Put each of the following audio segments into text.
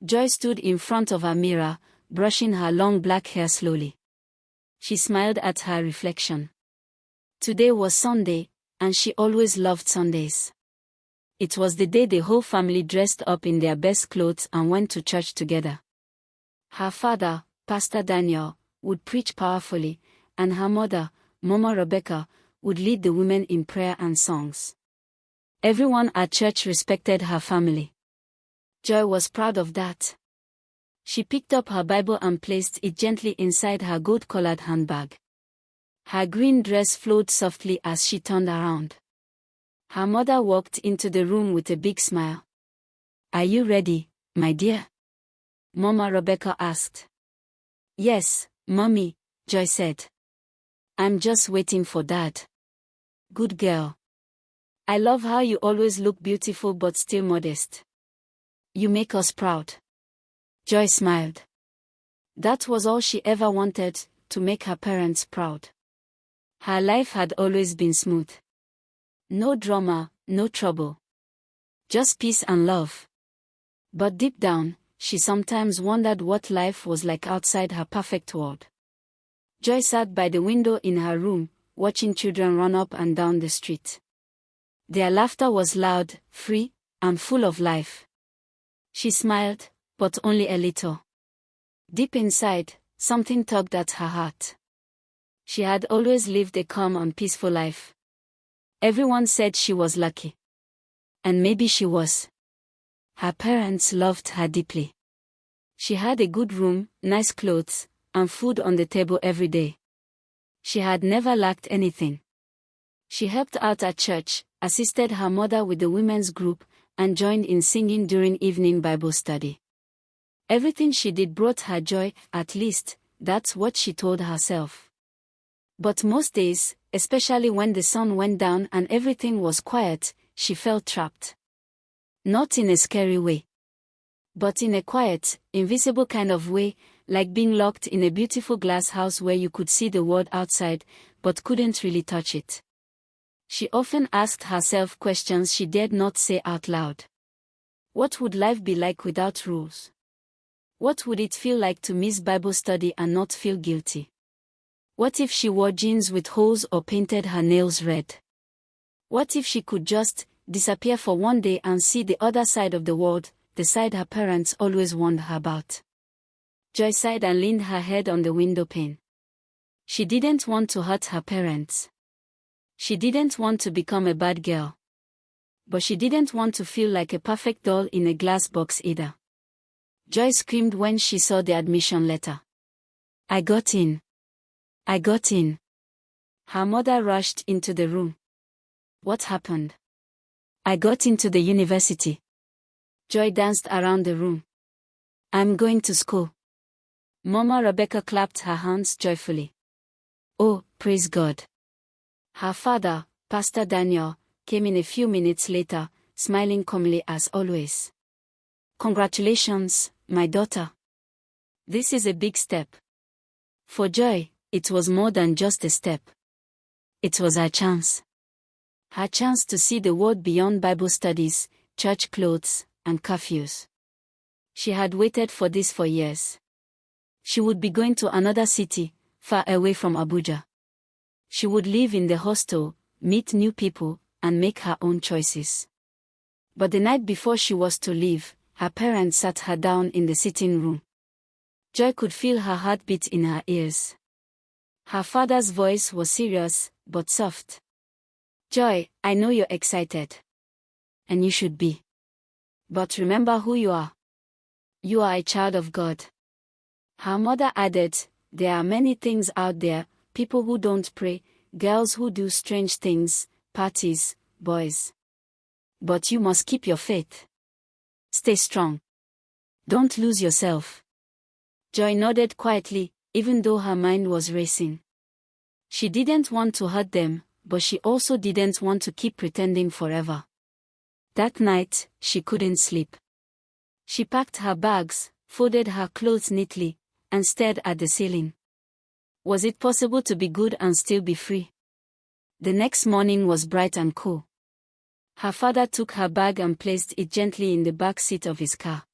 Joy stood in front of her mirror, brushing her long black hair slowly. She smiled at her reflection. Today was Sunday, and she always loved Sundays. It was the day the whole family dressed up in their best clothes and went to church together. Her father, Pastor Daniel, would preach powerfully, and her mother, Mama Rebecca, would lead the women in prayer and songs. Everyone at church respected her family. Joy was proud of that. She picked up her Bible and placed it gently inside her gold-colored handbag. Her green dress flowed softly as she turned around. Her mother walked into the room with a big smile. "Are you ready, my dear?" Mama Rebecca asked. "Yes, Mommy," Joy said. "I'm just waiting for Dad." "Good girl. I love how you always look beautiful but still modest. You make us proud." Joy smiled. That was all she ever wanted, to make her parents proud. Her life had always been smooth. No drama, no trouble. Just peace and love. But deep down, she sometimes wondered what life was like outside her perfect world. Joy sat by the window in her room, watching children run up and down the street. Their laughter was loud, free, and full of life. She smiled, but only a little. Deep inside, something tugged at her heart. She had always lived a calm and peaceful life. Everyone said she was lucky. And maybe she was. Her parents loved her deeply. She had a good room, nice clothes, and food on the table every day. She had never lacked anything. She helped out at church, assisted her mother with the women's group, and joined in singing during evening Bible study. Everything she did brought her joy, at least, that's what she told herself. But most days, especially when the sun went down and everything was quiet, she felt trapped. Not in a scary way, but in a quiet, invisible kind of way, like being locked in a beautiful glass house where you could see the world outside, but couldn't really touch it. She often asked herself questions she dared not say out loud. What would life be like without rules? What would it feel like to miss Bible study and not feel guilty? What if she wore jeans with holes or painted her nails red? What if she could just disappear for one day and see the other side of the world, the side her parents always warned her about? Joy sighed and leaned her head on the window pane. She didn't want to hurt her parents. She didn't want to become a bad girl. But she didn't want to feel like a perfect doll in a glass box either. Joy screamed when she saw the admission letter. "I got in. I got in." Her mother rushed into the room. "What happened?" "I got into the university." Joy danced around the room. "I'm going to school." Mama Rebecca clapped her hands joyfully. "Oh, praise God." Her father, Pastor Daniel, came in a few minutes later, smiling calmly as always. "Congratulations, my daughter. This is a big step." For Joy, it was more than just a step. It was her chance. Her chance to see the world beyond Bible studies, church clothes, and curfews. She had waited for this for years. She would be going to another city, far away from Abuja. She would live in the hostel, meet new people, and make her own choices. But the night before she was to leave, her parents sat her down in the sitting room. Joy could feel her heartbeat in her ears. Her father's voice was serious, but soft. "Joy, I know you're excited. And you should be. But remember who you are. You are a child of God." Her mother added, "There are many things out there, people who don't pray, girls who do strange things, parties, boys. But you must keep your faith. Stay strong. Don't lose yourself." Joy nodded quietly, even though her mind was racing. She didn't want to hurt them, but she also didn't want to keep pretending forever. That night, she couldn't sleep. She packed her bags, folded her clothes neatly, and stared at the ceiling. Was it possible to be good and still be free? The next morning was bright and cool. Her father took her bag and placed it gently in the back seat of his car.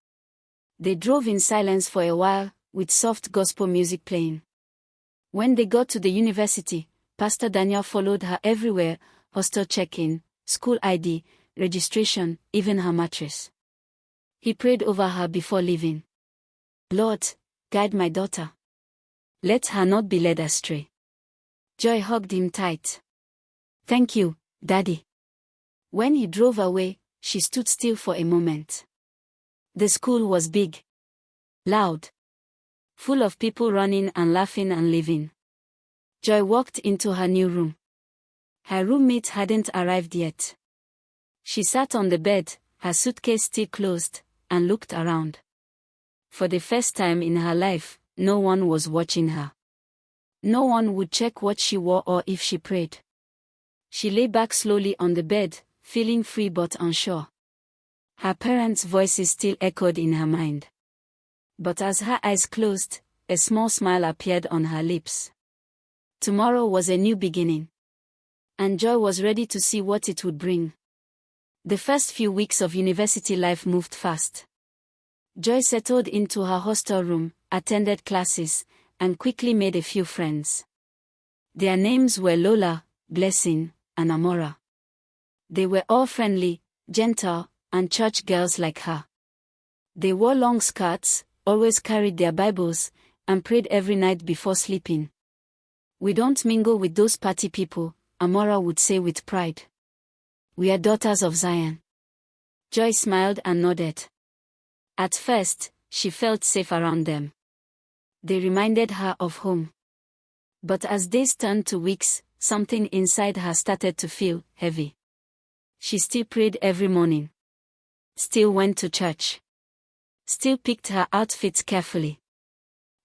They drove in silence for a while, with soft gospel music playing. When they got to the university, Pastor Daniel followed her everywhere: hostel check-in, school ID, registration, even her mattress. He prayed over her before leaving. Lord, guide my daughter. Let her not be led astray. Joy hugged him tight. Thank you, Daddy. When he drove away, she stood still for a moment. The school was big, loud, full of people running and laughing and living. Joy walked into her new room. Her roommate hadn't arrived yet. She sat on the bed, her suitcase still closed, and looked around. For the first time in her life, no one was watching her. No one would check what she wore or if she prayed. She lay back slowly on the bed, feeling free but unsure. Her parents' voices still echoed in her mind. But as her eyes closed, a small smile appeared on her lips. Tomorrow was a new beginning. And Joy was ready to see what it would bring. The first few weeks of university life moved fast. Joy settled into her hostel room, attended classes, and quickly made a few friends. Their names were Lola, Blessing, and Amora. They were all friendly, gentle, and church girls like her. They wore long skirts, always carried their Bibles, and prayed every night before sleeping. We don't mingle with those party people, Amora would say with pride. We are daughters of Zion. Joy smiled and nodded. At first, she felt safe around them. They reminded her of home. But as days turned to weeks, something inside her started to feel heavy. She still prayed every morning. Still went to church. Still picked her outfits carefully.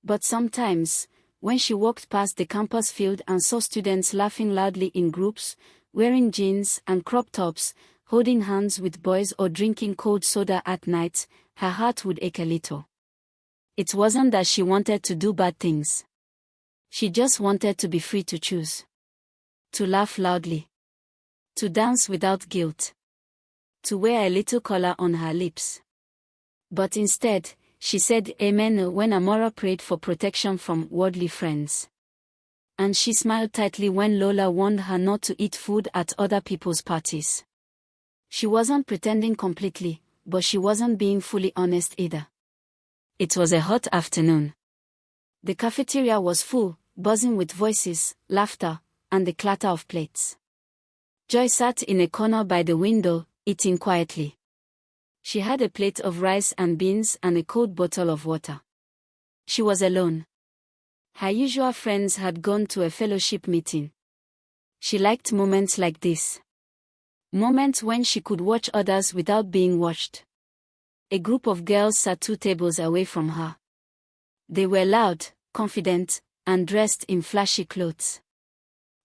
But sometimes, when she walked past the campus field and saw students laughing loudly in groups, wearing jeans and crop tops, holding hands with boys or drinking cold soda at night, her heart would ache a little. It wasn't that she wanted to do bad things. She just wanted to be free to choose. To laugh loudly. To dance without guilt. To wear a little color on her lips. But instead, she said amen when Amora prayed for protection from worldly friends. And she smiled tightly when Lola warned her not to eat food at other people's parties. She wasn't pretending completely, but she wasn't being fully honest either. It was a hot afternoon. The cafeteria was full, buzzing with voices, laughter, and the clatter of plates. Joy sat in a corner by the window, eating quietly. She had a plate of rice and beans and a cold bottle of water. She was alone. Her usual friends had gone to a fellowship meeting. She liked moments like this. Moments when she could watch others without being watched. A group of girls sat 2 tables away from her. They were loud, confident, and dressed in flashy clothes.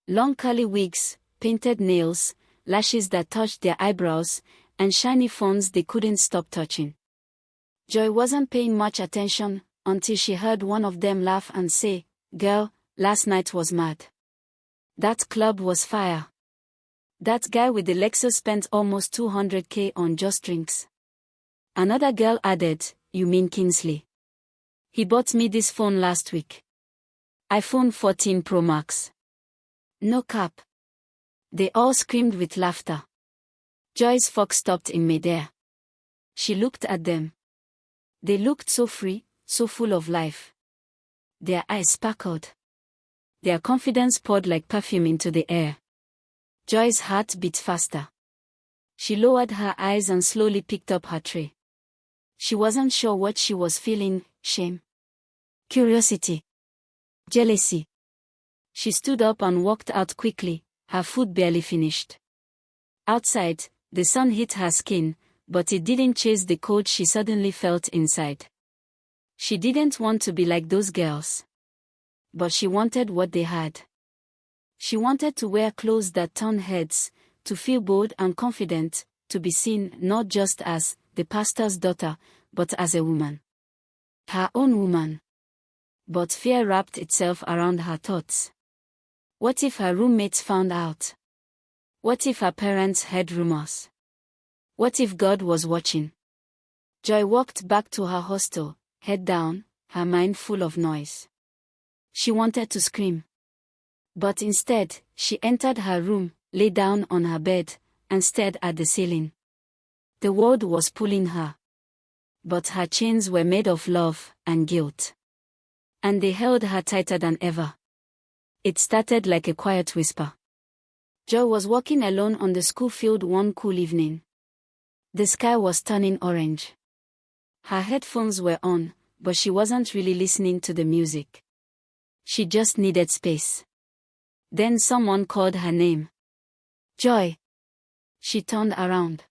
Long curly wigs, painted nails, lashes that touched their eyebrows, and shiny phones they couldn't stop touching. Joy wasn't paying much attention until she heard one of them laugh and say, "Girl, last night was mad. That club was fire. That guy with the Lexus spent almost $200K on just drinks." Another girl added, "You mean Kingsley? He bought me this phone last week. iPhone 14 Pro Max. No cap." They all screamed with laughter. Joy's fork stopped in midair. She looked at them. They looked so free, so full of life. Their eyes sparkled. Their confidence poured like perfume into the air. Joy's heart beat faster. She lowered her eyes and slowly picked up her tray. She wasn't sure what she was feeling: shame, curiosity, jealousy. She stood up and walked out quickly, her food barely finished. Outside, the sun hit her skin, but it didn't chase the cold she suddenly felt inside. She didn't want to be like those girls. But she wanted what they had. She wanted to wear clothes that turned heads, to feel bold and confident, to be seen not just as the pastor's daughter, but as a woman. Her own woman. But fear wrapped itself around her thoughts. What if her roommates found out? What if her parents heard rumors? What if God was watching? Joy walked back to her hostel, head down, her mind full of noise. She wanted to scream. But instead, she entered her room, lay down on her bed, and stared at the ceiling. The world was pulling her. But her chains were made of love and guilt. And they held her tighter than ever. It started like a quiet whisper. Joy was walking alone on the school field one cool evening. The sky was turning orange. Her headphones were on, but she wasn't really listening to the music. She just needed space. Then someone called her name. Joy. She turned around.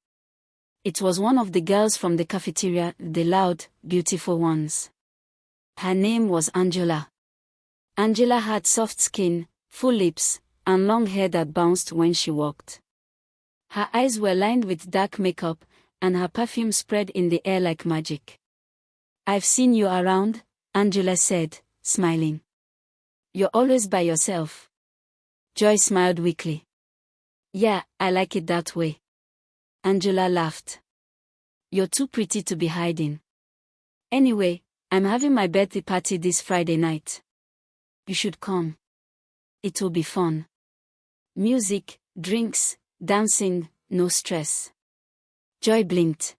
It was one of the girls from the cafeteria, the loud, beautiful ones. Her name was Angela. Angela had soft skin, full lips, and long hair that bounced when she walked. Her eyes were lined with dark makeup, and her perfume spread in the air like magic. "I've seen you around," Angela said, smiling. "You're always by yourself." Joy smiled weakly. "Yeah, I like it that way." Angela laughed. "You're too pretty to be hiding. Anyway, I'm having my birthday party this Friday night. You should come. It will be fun. Music, drinks, dancing, no stress." Joy blinked.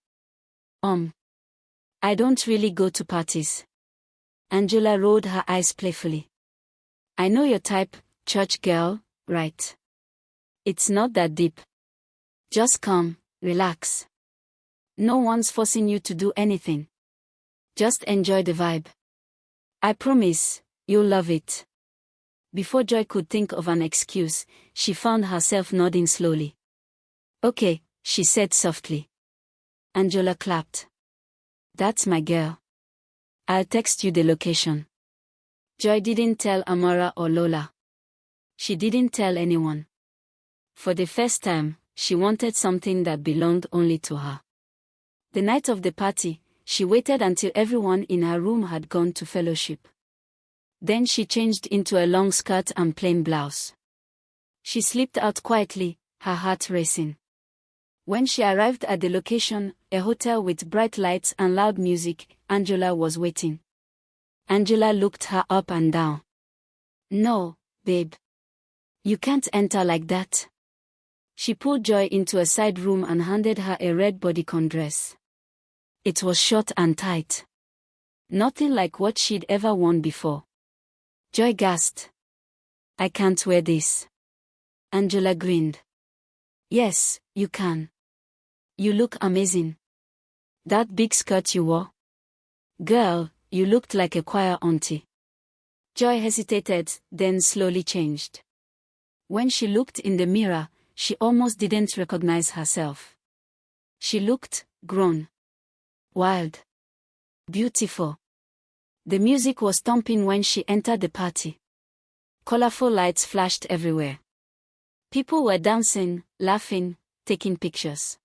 I don't really go to parties." Angela rolled her eyes playfully. "I know your type, church girl, right? It's not that deep. Just come, relax. No one's forcing you to do anything. Just enjoy the vibe. I promise, you'll love it." Before Joy could think of an excuse, she found herself nodding slowly. "Okay," she said softly. Angela clapped. "That's my girl. I'll text you the location." Joy didn't tell Amara or Lola. She didn't tell anyone. For the first time, she wanted something that belonged only to her. The night of the party, she waited until everyone in her room had gone to fellowship. Then she changed into a long skirt and plain blouse. She slipped out quietly, her heart racing. When she arrived at the location, a hotel with bright lights and loud music, Angela was waiting. Angela looked her up and down. "No, babe. You can't enter like that." She pulled Joy into a side room and handed her a red bodycon dress. It was short and tight. Nothing like what she'd ever worn before. Joy gasped. "I can't wear this." Angela grinned. "Yes, you can. You look amazing. That big skirt you wore? Girl, you looked like a choir auntie." Joy hesitated, then slowly changed. When she looked in the mirror, she almost didn't recognize herself. She looked grown, wild, beautiful. The music was thumping when she entered the party. Colorful lights flashed everywhere. People were dancing, laughing, taking pictures.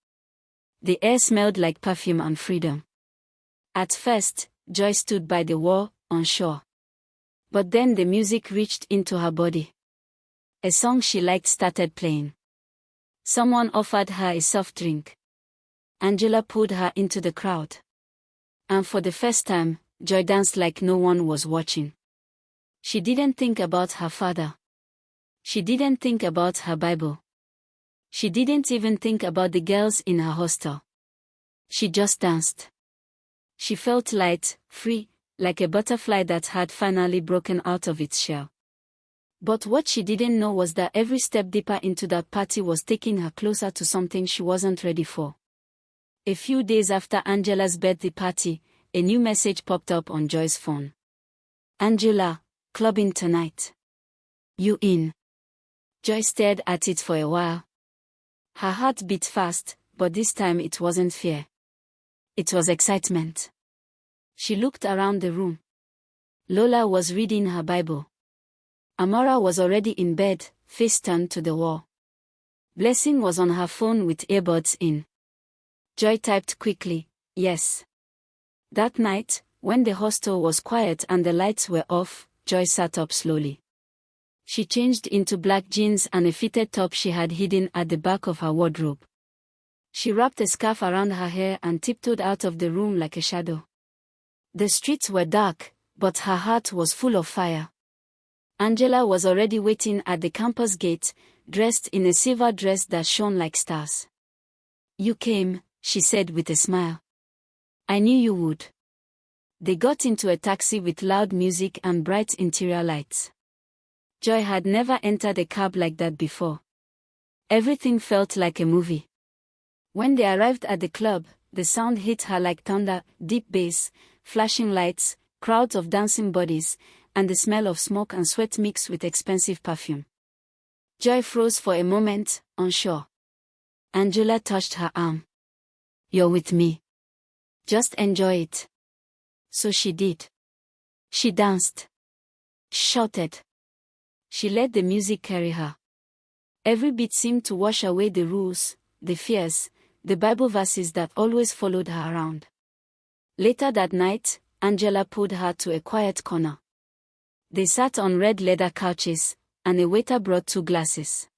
The air smelled like perfume and freedom. At first, Joy stood by the wall, unsure. But then the music reached into her body. A song she liked started playing. Someone offered her a soft drink. Angela pulled her into the crowd. And for the first time, Joy danced like no one was watching. She didn't think about her father. She didn't think about her Bible. She didn't even think about the girls in her hostel. She just danced. She felt light, free, like a butterfly that had finally broken out of its shell. But what she didn't know was that every step deeper into that party was taking her closer to something she wasn't ready for. A few days after Angela's birthday party, a new message popped up on Joy's phone. "Angela, clubbing tonight. You in?" Joy stared at it for a while. Her heart beat fast, but this time it wasn't fear. It was excitement. She looked around the room. Lola was reading her Bible. Amara was already in bed, face turned to the wall. Blessing was on her phone with earbuds in. Joy typed quickly, "Yes." That night, when the hostel was quiet and the lights were off, Joy sat up slowly. She changed into black jeans and a fitted top she had hidden at the back of her wardrobe. She wrapped a scarf around her hair and tiptoed out of the room like a shadow. The streets were dark, but her heart was full of fire. Angela was already waiting at the campus gate, dressed in a silver dress that shone like stars. "You came," she said with a smile. "I knew you would." They got into a taxi with loud music and bright interior lights. Joy had never entered a cab like that before. Everything felt like a movie. When they arrived at the club, the sound hit her like thunder, deep bass, flashing lights, crowds of dancing bodies, and the smell of smoke and sweat mixed with expensive perfume. Joy froze for a moment, unsure. Angela touched her arm. "You're with me. Just enjoy it." So she did. She danced. Shouted. She let the music carry her. Every beat seemed to wash away the rules, the fears, the Bible verses that always followed her around. Later that night, Angela pulled her to a quiet corner. They sat on red leather couches, and a waiter brought 2 glasses.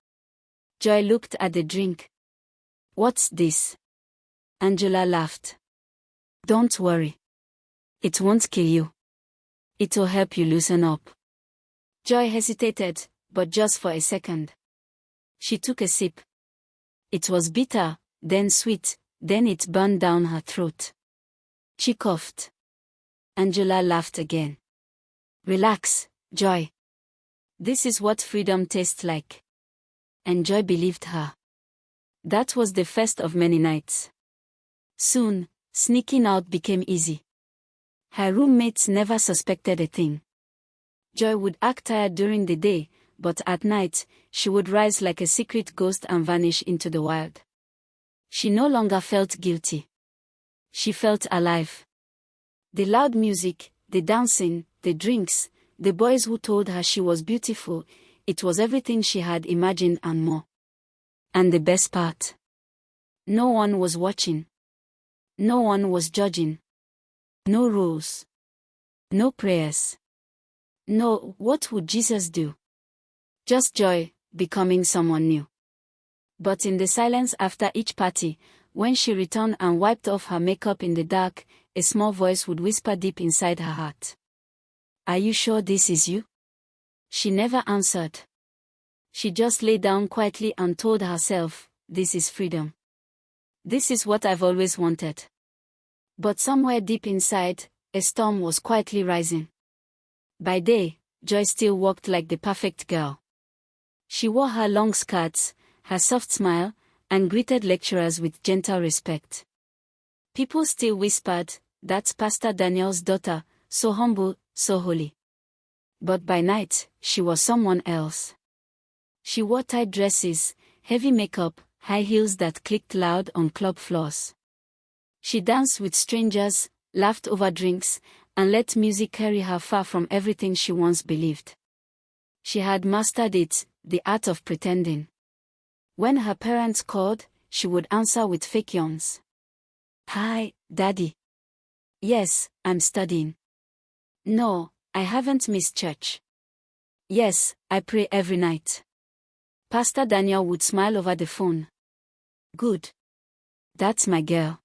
Joy looked at the drink. "What's this?" Angela laughed. "Don't worry. It won't kill you. It'll help you loosen up." Joy hesitated, but just for a second. She took a sip. It was bitter, then sweet, then it burned down her throat. She coughed. Angela laughed again. "Relax, Joy. This is what freedom tastes like." And Joy believed her. That was the first of many nights. Soon, sneaking out became easy. Her roommates never suspected a thing. Joy would act tired during the day, but at night, she would rise like a secret ghost and vanish into the wild. She no longer felt guilty. She felt alive. The loud music, the dancing, the drinks, the boys who told her she was beautiful, it was everything she had imagined and more. And the best part? No one was watching. No one was judging. No rules. No prayers. No, what would Jesus do? Just joy, becoming someone new. But in the silence after each party, when she returned and wiped off her makeup in the dark, a small voice would whisper deep inside her heart. "Are you sure this is you?" She never answered. She just lay down quietly and told herself, "This is freedom. This is what I've always wanted." But somewhere deep inside, a storm was quietly rising. By day, Joy still walked like the perfect girl. She wore her long skirts, her soft smile, and greeted lecturers with gentle respect. People still whispered, "That's Pastor Daniel's daughter, so humble, so holy." But by night, she was someone else. She wore tight dresses, heavy makeup, high heels that clicked loud on club floors. She danced with strangers, laughed over drinks, and let music carry her far from everything she once believed. She had mastered it, the art of pretending. When her parents called, she would answer with fake yawns. "Hi, Daddy." "Yes, I'm studying." "No, I haven't missed church." "Yes, I pray every night." Pastor Daniel would smile over the phone. "Good. That's my girl."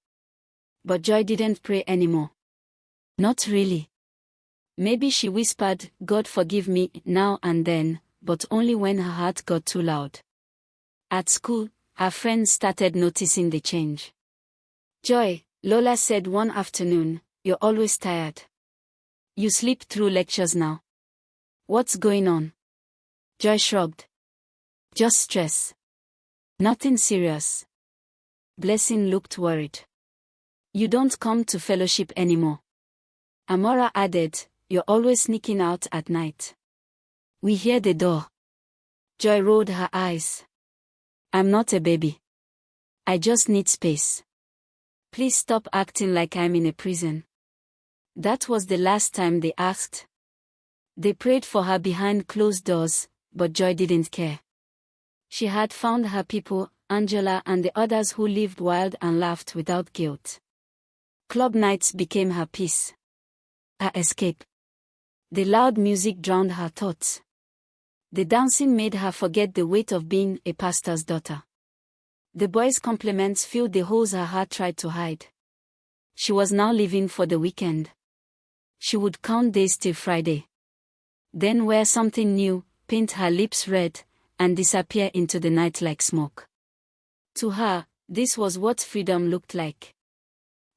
But Joy didn't pray anymore. Not really. Maybe she whispered, "God forgive me," now and then, but only when her heart got too loud. At school, her friends started noticing the change. "Joy," Lola said one afternoon, "you're always tired. You sleep through lectures now. What's going on?" Joy shrugged. "Just stress. Nothing serious." Blessing looked worried. "You don't come to fellowship anymore." Amora added, "You're always sneaking out at night. We hear the door." Joy rolled her eyes. "I'm not a baby. I just need space. Please stop acting like I'm in a prison." That was the last time they asked. They prayed for her behind closed doors, but Joy didn't care. She had found her people, Angela and the others who lived wild and laughed without guilt. Club nights became her peace. Her escape. The loud music drowned her thoughts. The dancing made her forget the weight of being a pastor's daughter. The boys' compliments filled the holes her heart tried to hide. She was now leaving for the weekend. She would count days till Friday. Then wear something new, paint her lips red, and disappear into the night like smoke. To her, this was what freedom looked like.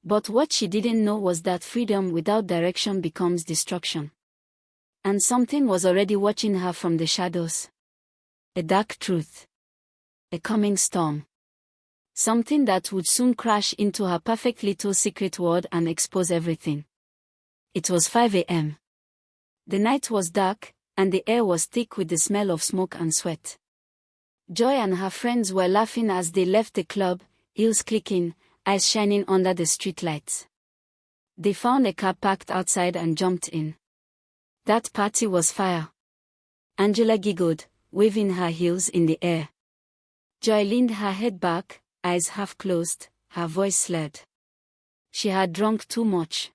But what she didn't know was that freedom without direction becomes destruction. And something was already watching her from the shadows. A dark truth. A coming storm. Something that would soon crash into her perfect little secret world and expose everything. It was 5 a.m. The night was dark, and the air was thick with the smell of smoke and sweat. Joy and her friends were laughing as they left the club, heels clicking, eyes shining under the streetlights. They found a car parked outside and jumped in. That party was fire. Angela giggled, waving her heels in the air. Joy leaned her head back, eyes half closed, her voice slurred. She had drunk too much.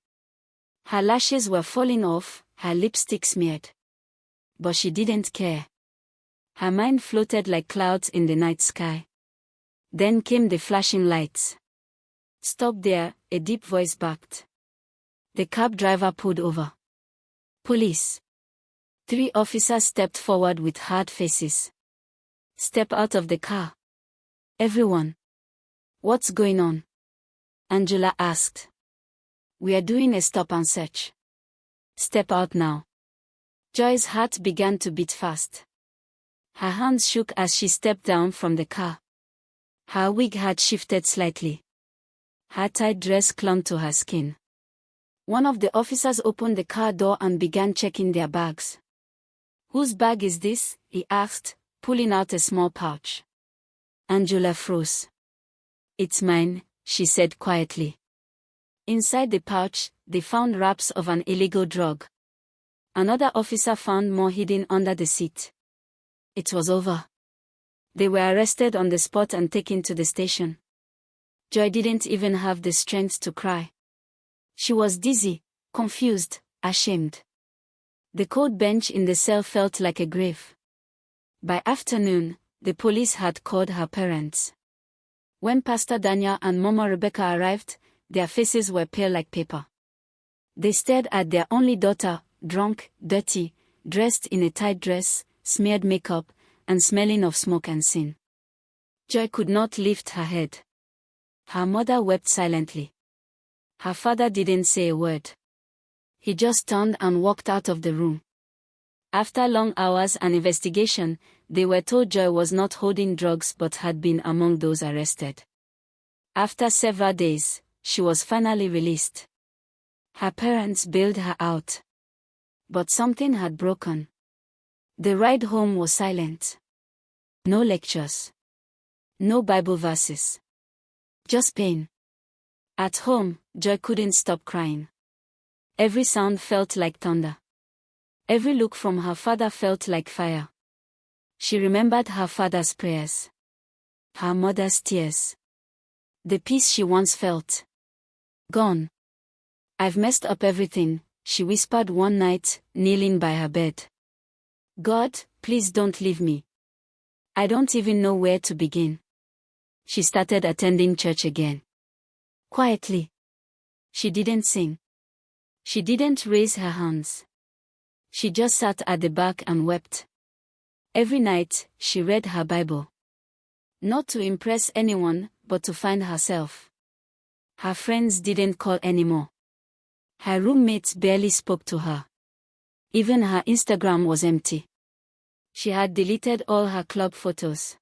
Her lashes were falling off, her lipstick smeared. But she didn't care. Her mind floated like clouds in the night sky. Then came the flashing lights. "Stop there," a deep voice barked. The cab driver pulled over. "Police." 3 officers stepped forward with hard faces. "Step out of the car. Everyone." "What's going on?" Angela asked. "We are doing a stop and search." "Step out now." Joy's heart began to beat fast. Her hands shook as she stepped down from the car. Her wig had shifted slightly. Her tight dress clung to her skin. One of the officers opened the car door and began checking their bags. "Whose bag is this?" he asked, pulling out a small pouch. Angela froze. "It's mine," she said quietly. Inside the pouch, they found wraps of an illegal drug. Another officer found more hidden under the seat. It was over. They were arrested on the spot and taken to the station. Joy didn't even have the strength to cry. She was dizzy, confused, ashamed. The cold bench in the cell felt like a grave. By afternoon, the police had called her parents. When Pastor Daniel and Mama Rebecca arrived, their faces were pale like paper. They stared at their only daughter, drunk, dirty, dressed in a tight dress, smeared makeup, and smelling of smoke and sin. Joy could not lift her head. Her mother wept silently. Her father didn't say a word. He just turned and walked out of the room. After long hours and investigation, they were told Joy was not holding drugs but had been among those arrested. After several days, she was finally released. Her parents bailed her out. But something had broken. The ride home was silent. No lectures. No Bible verses. Just pain. At home, Joy couldn't stop crying. Every sound felt like thunder. Every look from her father felt like fire. She remembered her father's prayers. Her mother's tears. The peace she once felt. Gone. "I've messed up everything," she whispered one night, kneeling by her bed. "God, please don't leave me. I don't even know where to begin." She started attending church again. Quietly. She didn't sing. She didn't raise her hands. She just sat at the back and wept. Every night, she read her Bible. Not to impress anyone, but to find herself. Her friends didn't call anymore. Her roommates barely spoke to her. Even her Instagram was empty. She had deleted all her club photos.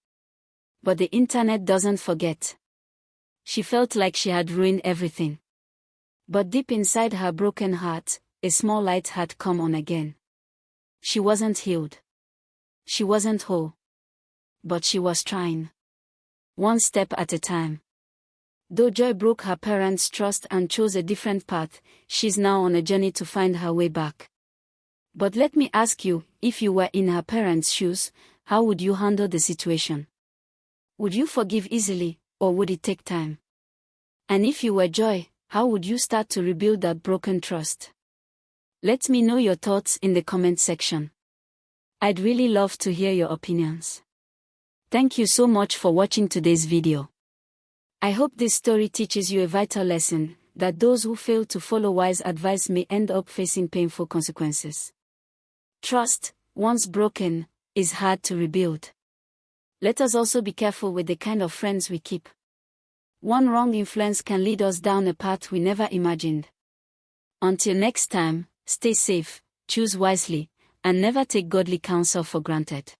But the internet doesn't forget. She felt like she had ruined everything. But deep inside her broken heart, a small light had come on again. She wasn't healed. She wasn't whole. But she was trying. One step at a time. Though Joy broke her parents' trust and chose a different path, she's now on a journey to find her way back. But let me ask you, if you were in her parents' shoes, how would you handle the situation? Would you forgive easily, or would it take time? And if you were Joy, how would you start to rebuild that broken trust? Let me know your thoughts in the comment section. I'd really love to hear your opinions. Thank you so much for watching today's video. I hope this story teaches you a vital lesson, that those who fail to follow wise advice may end up facing painful consequences. Trust, once broken, is hard to rebuild. Let us also be careful with the kind of friends we keep. One wrong influence can lead us down a path we never imagined. Until next time, stay safe, choose wisely, and never take godly counsel for granted.